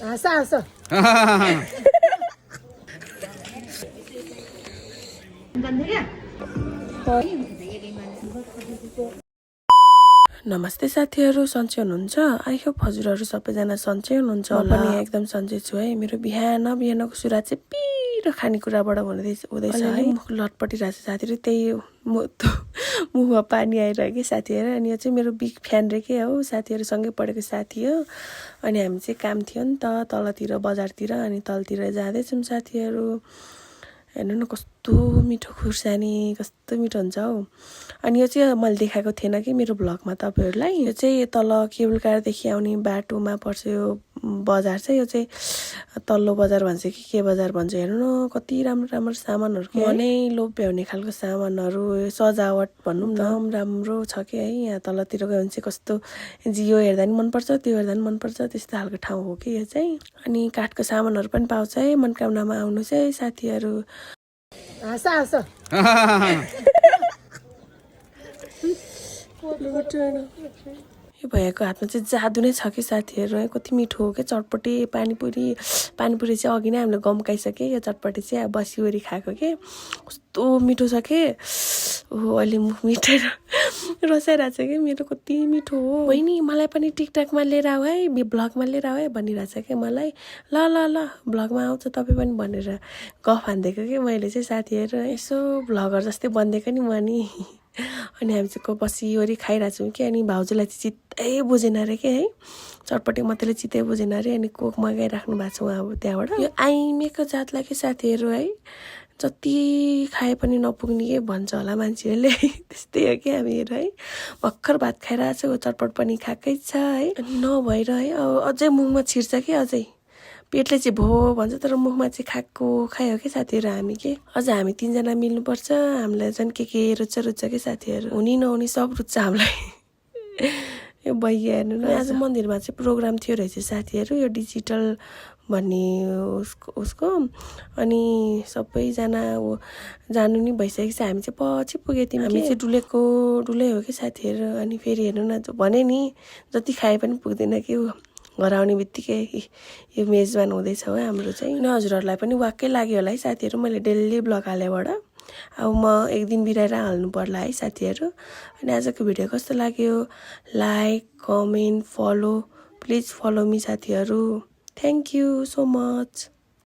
नमस्ते साथीहरु, सन्चै हुनुहुन्छ? आई होप हजुरहरु सबैजना सन्चै हुनुहुन्छ होला। म पनि एकदम सन्चै छु है। मेरो बिहानको सुरुवात चाहिँ पिरो खानेकुराबाट हुँदैछ है। मुख लटपटिरहेछ साथीहरु, त्यही मुखमा पानी आइरह्यो कि साथीहरु। अनि यो चाहिँ मेरो बिग फ्यान रे के हो, साथीहरु सँगै पढेको साथी हो। अनि हामी चाहिँ काम थियो नि त तलतिर बजारतिर, अनि तलतिर जाँदै छौं साथीहरु। हेर्नु न कस्तो मिठो खुर्सानी, कस्तो मिठो हुन्छ हौ। अनि यो चाहिँ मैले देखाएको थिएन कि मेरो भ्लगमा तपाईहरुलाई। यो चाहिँ तल केबुलकारदेखि आउने बाटोमा पर्छ यो बजार चाहिँ। यो चाहिँ तल्लो बजार भन्छ कि के बजार भन्छ। हेर्नु न कति राम्रो राम्रो सामानहरु के मनै लोभ्याउने खालको सामानहरु, सजावट भनौं न राम्रो छ के है। यहाँ तलतिर गयो भने चाहिँ कस्तो जियो हेर्दा नि मन पर्छ, त्यो हेर्दा नि मन पर्छ, त्यस्तो खालको ठाउँ हो कि यो चाहिँ। अनि काठको सामानहरु पनि पाउँछ है। मनकामनामा आउनुस् है साथीहरु। यो भैयाको हातमा चाहिँ जादु नै छ कि साथीहरु है। कति मिठो हो के चटपटी पानीपुरी चाहिँ अघि नै हामीले गम्काइसके। यो चटपटी चाहिँ बसिवरी खाएको के कस्तो मिठो छ के। ओहो अहिले मुख मिठो रसाइरहेछ कि मेरो, कति मिठो हो। बहिनी मलाई पनि टिकटकमा लिएर आऊ है, भ्लगमा लिएर आऊ है भनिरहेछ के मलाई। ल ल ल भ्लगमा आउँछ तपाई पनि भनेर गफ हान्दिएको कि मैले चाहिँ साथीहरु। यसो भ्लगर जस्तै बनिदिएको नि म नि। अनि हामी चाहिँ बसिवरी खाइरहेको छौँ कि। अनि भाउजूलाई चाहिँ चित्तै बुझेन रे के है, चटपटी मात्रै चित्तै बुझेन रे। अनि कोक मगाइराख्नु भएको छ उहाँ त्यहाँबाट। यो आइमेको जातलाई के साथीहरु है, जति खाए पनि नपुग्ने के भन्छ होला मान्छेहरूले। त्यस्तै हो कि हामीहरू है। भर्खर भात खाइरहेको छ, चटपट पनि खाएकै छ है। अनि नभएर है अझै मुखमा छिर्छ कि अझै। पेटले चाहिँ भो भन्छ तर मुखमा चाहिँ खाएको खाइ हो कि साथीहरु हामी के। अझ हामी तीनजना मिल्नुपर्छ, हामीलाई झन् के रुच्छ के साथीहरु। हुनी नहुनी सब रुच्छ हामीलाई। यो भैया हेर्नु न, आज मन्दिरमा चाहिँ प्रोग्राम थियो रहेछ साथीहरु, यो डिजिटल भन्ने उसको। अनि सबैजना जानु नि भइसकेको छ। हामी चाहिँ पछि पुगेको थियौँ। हामी चाहिँ डुलै हो कि साथीहरु। अनि फेरि हेर्नु न, भने नि जति खाए पनि पुग्दैन कि घर आउने बित्तिकै यो मेजबान हुँदैछ हो हाम्रो चाहिँ। अनि हजुरहरूलाई पनि वाक्कै लाग्यो होला है साथीहरु, मैले डेली ब्लग हालेबाट। अब म एक दिन बिराएर हाल्नु पर्ला है साथीहरु। अनि आजको भिडियो कस्तो लाग्यो, like comment follow, please follow me साथीहरु। Thank you so much.